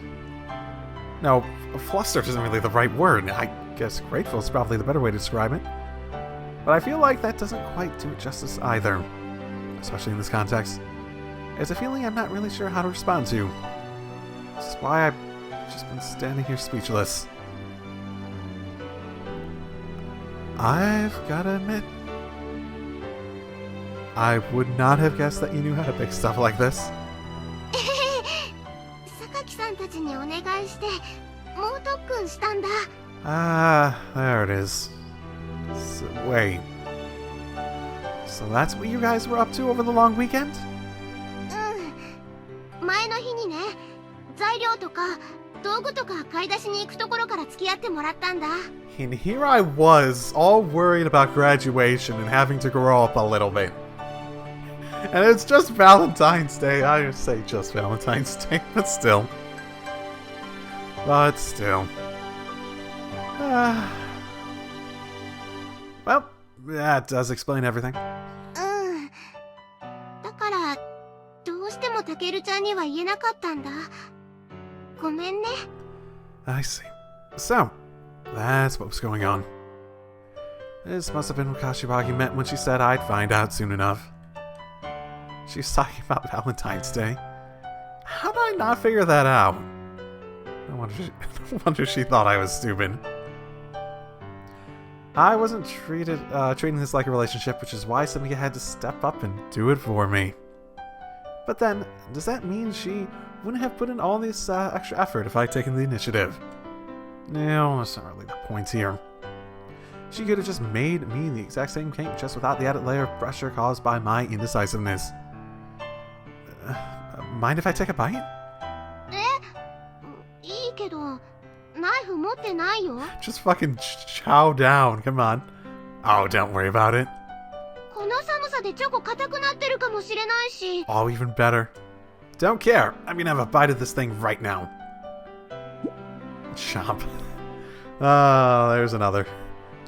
No, flustered isn't really the right word. I guess grateful is probably the better way to describe it. But I feel like that doesn't quite do it justice either. Especially in this context. It's a feeling I'm not really sure how to respond to. This is why I've just been standing here speechless. I've gotta admit, I would not have guessed that you knew how to pick stuff like this. 榊さんたちにお願いして猛特訓したんだ。 Ah, there it is. So, wait. So that's what you guys were up to over the long weekend? うん。前の日にね、材料とか道具とか買い出しに行くところから付き合ってもらったんだ。 And here I was, all worried about graduation and having to grow up a little bit. And it's just Valentine's Day. I just say just Valentine's Day, but still. But still. Well, that does explain everything. うん。だからどうしてもたけるちゃんには言えなかったんだ。ごめんね。 I see. So, that's what was going on. This must have been what Kashiwagi meant when she said I'd find out soon enough. She's talking about Valentine's Day. How did I not figure that out? No wonder she thought I was stupid. I wasn't treating this like a relationship, which is why Samika had to step up and do it for me. But then, does that mean she wouldn't have put in all this extra effort if I'd taken the initiative? No, that's not really the point here. She could have just made me the exact same cake just without the added layer of pressure caused by my indecisiveness. Mind if I take a bite? いいけど、ナイフ持ってないよ。 Just fucking chow down, come on. Oh, don't worry about it. この寒さでチョコ硬くなってるかもしれないし。 Oh, even better. Don't care. I'm gonna have a bite of this thing right now. Chomp. Oh, there's another.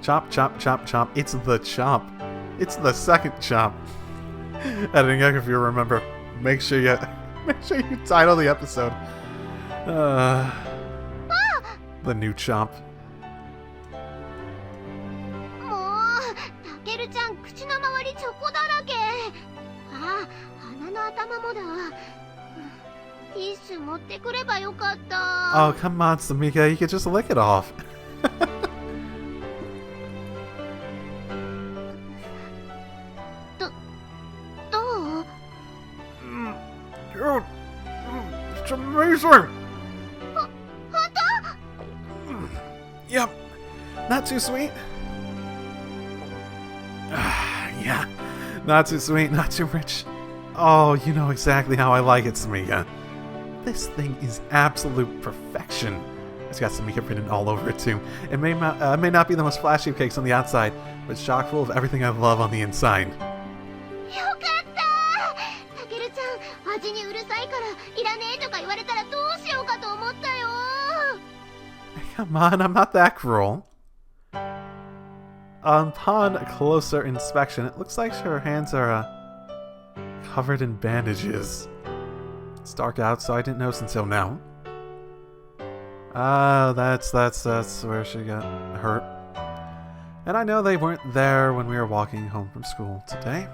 Chomp, chomp, chomp, chomp. It's the chomp. It's the second chomp. Editing, if you remember, make sure you title the episode. The new chomp. もう、タケルちゃん口の周りチョコだらけ。あ、鼻の頭もだ。ティッシュ持ってくればよかった。 Oh, come on, Samika. You could just lick it off. どう？ Dude, it's amazing. Yep, not too sweet. Yeah, not too sweet, not too rich. Oh, you know exactly how I like it, Samika. This thing is absolute perfection. It's got Samika printed all over it too. It may not be the most flashy of cakes on the outside, but it's chock full of everything I love on the inside. よかった。タケルちゃん、味にうるさいからいらねえとか言われたらどうしようかと思ったよ。 Come on, I'm not that cruel. Upon closer inspection, it looks like her hands are covered in bandages. It's dark out, so I didn't notice until now. That's where she got hurt. And I know they weren't there when we were walking home from school today,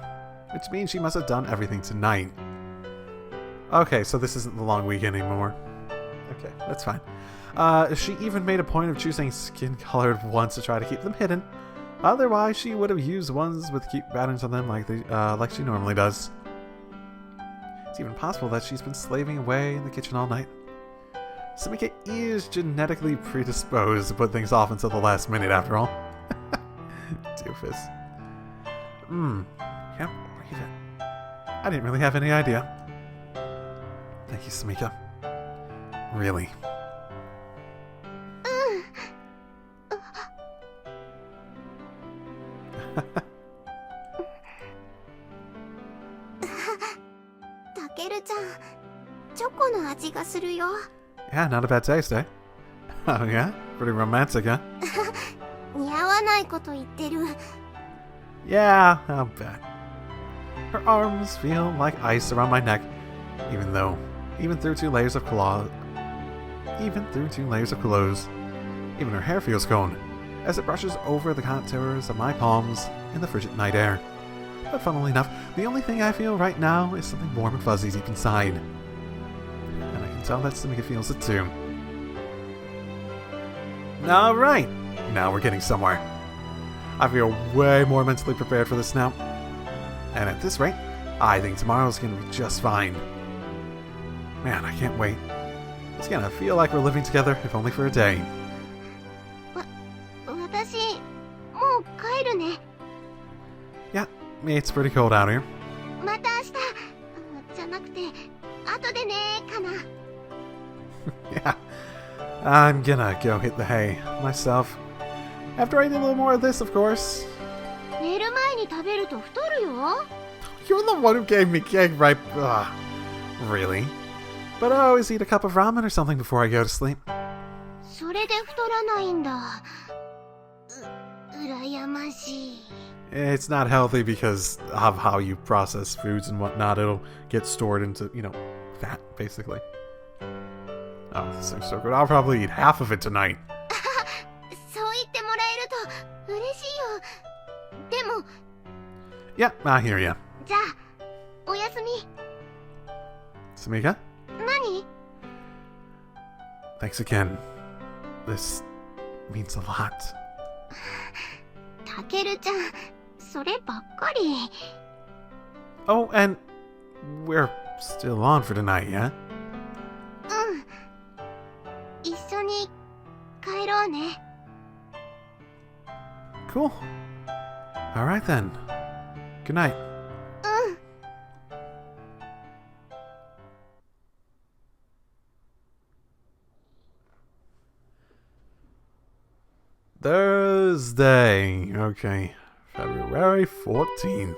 which means she must have done everything tonight. Okay, so this isn't the long weekend anymore. Okay, that's fine. She even made a point of choosing skin-colored ones to try to keep them hidden. Otherwise, she would have used ones with cute patterns on them like she normally does. It's even possible that she's been slaving away in the kitchen all night. Samika is genetically predisposed to put things off until the last minute, after all. Doofus. Can't believe it. I didn't really have any idea. Thank you, Samika. Really. タケルちゃん、チョコの味がするよ。 Yeah, not a bad taste, eh? Oh yeah? Pretty romantic, huh? 似合わないこと言ってる。 Yeah, I'll bet. Her arms feel like ice around my neck, even through two layers of clothes. Even her hair feels cold, as it brushes over the contours of my palms in the frigid night air. But funnily enough, the only thing I feel right now is something warm and fuzzy deep inside. And I can tell that Samika feels it too. Alright, now we're getting somewhere. I feel way more mentally prepared for this now. And at this rate, I think tomorrow's gonna be just fine. Man, I can't wait. It's gonna feel like we're living together, if only for a day. 私、もう帰るね。 Yeah, it's pretty cold out here. また明日。じゃなくて、後でねかな。 Yeah, I'm gonna go hit the hay myself. After I do a little more of this, of course. 寝る前に食べると太るよ。 You're the one who gave me cake, right? Ugh. Really? But I always eat a cup of ramen or something before I go to sleep. それで太らないんだ。羨ましい。 It's not healthy because of how you process foods and whatnot. It'll get stored into, fat, basically. Oh, this thing's so good. I'll probably eat half of it tonight. そう言ってもらえると嬉しいよ。でも、 Yeah, I hear ya. じゃあ、おやすみ。 Samika? 何？ Thanks again. This means a lot. タケルちゃん、そればっかり。Oh, and we're still on for tonight, yeah? うん。一緒に帰ろうね。Cool. Alright then. Good night. うん。Thursday. Okay. February 14th.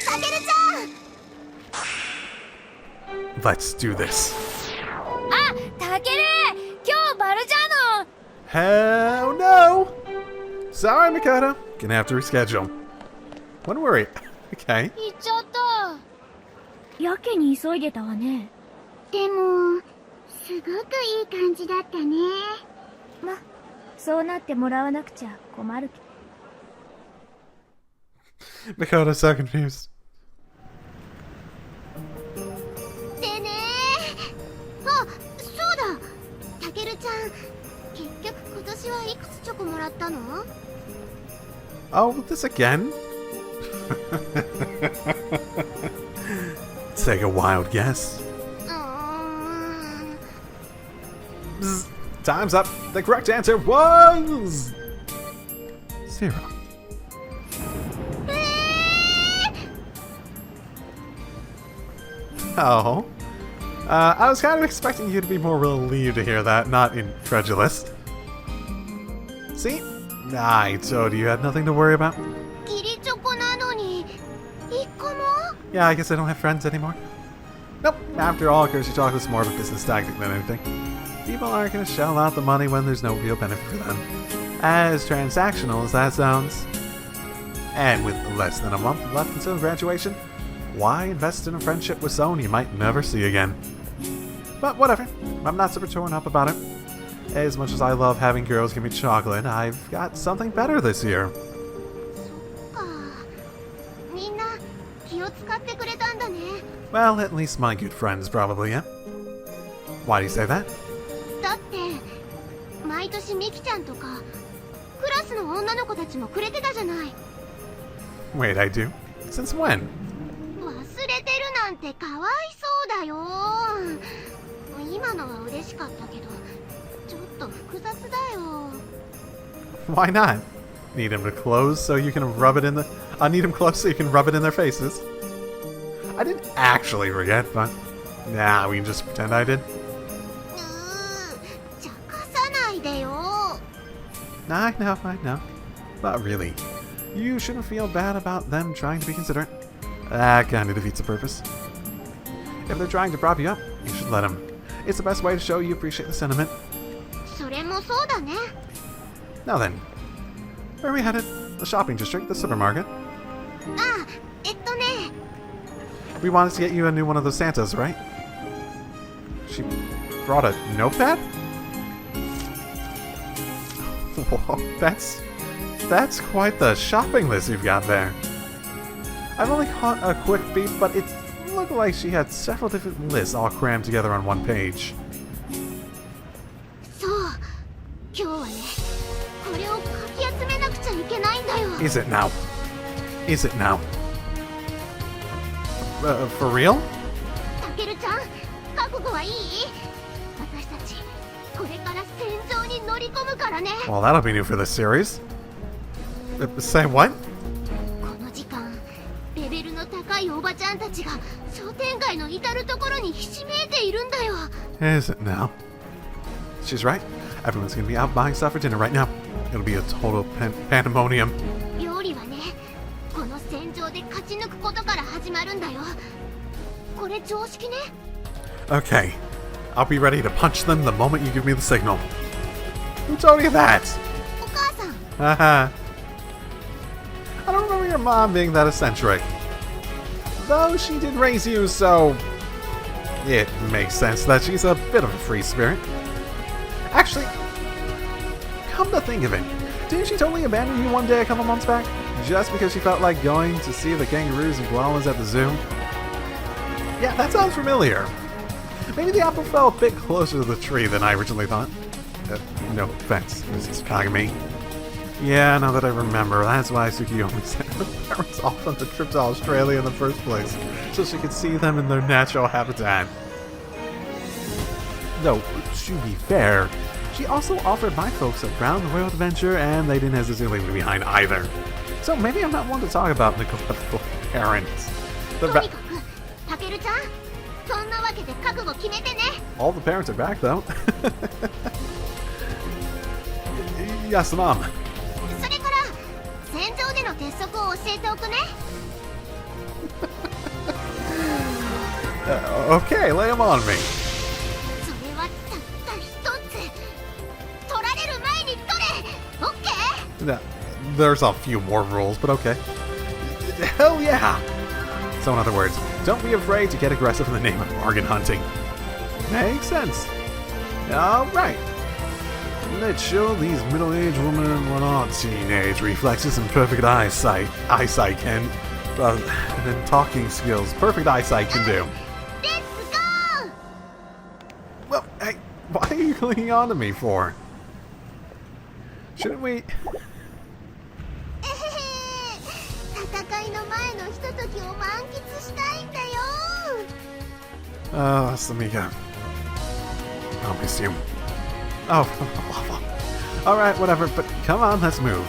タケルちゃん Let's do this. あ、タケル、今日バルジャーノ。 Hell no! Sorry, Mikado. Gonna have to reschedule. Don't worry. Okay. 行っちゃった。やけに急いでたわね。でも、すごくいい感じだったね。ま、そうなってもらわなくちゃ困るけど。 Mikoto's so confused. でねあ、そうだタケルちゃん、結局今年はいくつチョコもらったの？ Oh, this again? Take a wild guess. うーん Bzz. Time's up. The correct answer was 0. Oh. I was kind of expecting you to be more relieved to hear that, not incredulous. See? I told you had nothing to worry about. 義理チョコなのに一個も？ Yeah, I guess I don't have friends anymore. Nope. After all, Grocery Chocolate's more of a business tactic than anything. People aren't going to shell out the money when there's no real benefit for them. As transactional as that sounds. And with less than a month left until graduation, why invest in a friendship with someone you might never see again? But whatever. I'm not super torn up about it. As much as I love having girls give me chocolate, I've got something better this year. かみんな気を使ってくれたんだね。 Well, at least my good friends probably, yeah? Why do you say that? だって毎年ミキちゃんとかクラスの女の子たちもくれてたじゃない。 Wait, I do? Since when? 忘れてるなんてかわいそうだよ。今のは嬉しかったけどちょっと複雑だよ。 Why not? Need him to close so you can rub it in the... need him close so you can rub it in their faces. I didn't actually forget, but... Nah, we can just pretend I did. 茶化さないでよ。 I know. But really, you shouldn't feel bad about them trying to be considerate. That kind of defeats the purpose. If they're trying to prop you up, you should let them. It's the best way to show you appreciate the sentiment. それもそうだね。 Now then, where are we headed? The shopping district, the supermarket. あ、ね。 We wanted to get you a new one of those Santas, right? She brought a notepad? Whoa, that's quite the shopping list you've got there. I've only caught a quick peek, but it looked like she had several different lists all crammed together on one page. そう、今日はね、これをかき集めなくちゃいけないんだよ。 Is it now? Is it now? For real? タケルちゃん、覚悟はいい？私たちこれから戦場に乗り込むからね。 Well, that'll be new for this series. Say what? この時間、レベルの高いおばちゃんたちが商店街の至る所にひしめいているんだよ。 Is it now? She's right. Everyone's gonna be out buying stuff for dinner right now. It'll be a total pandemonium. 料理はね、この戦場で勝ち抜くことから始まるんだよ。これ常識ね。 Okay. I'll be ready to punch them the moment you give me the signal. Who told you that? お母さん。 Haha. I don't remember your mom being that eccentric. Though she did raise you, so... It makes sense that she's a bit of a free spirit. Actually, come to think of it, didn't she totally abandon you one day a couple months back? Just because she felt like going to see the kangaroos and koalas at the zoo? Yeah, that sounds familiar. Maybe the apple fell a bit closer to the tree than I originally thought. No offense, Mrs. Kagami. Yeah, now that I remember, that's why Tsukiyomi sent her parents off on the trip to Australia in the first place, so she could see them in their natural habitat. Though, to be fair, she also offered my folks a round-the-world adventure, and they didn't hesitate to leave me behind either. So maybe I'm not one to talk about neglectful parents. All the parents are back, though. Yes, Mom. Okay, lay them on me. There's a few more rules, but okay. Hell yeah! So in other words, don't be afraid to get aggressive in the name of bargain hunting. Makes sense. Alright. Let's show these middle-aged women what our teenage reflexes and perfect eyesight can, and talking skills, perfect eyesight can do. Let's go! Well, hey, why are you clinging on to me for? Shouldn't we... Samika. I'll miss you. Oh, alright, whatever, but come on, let's move.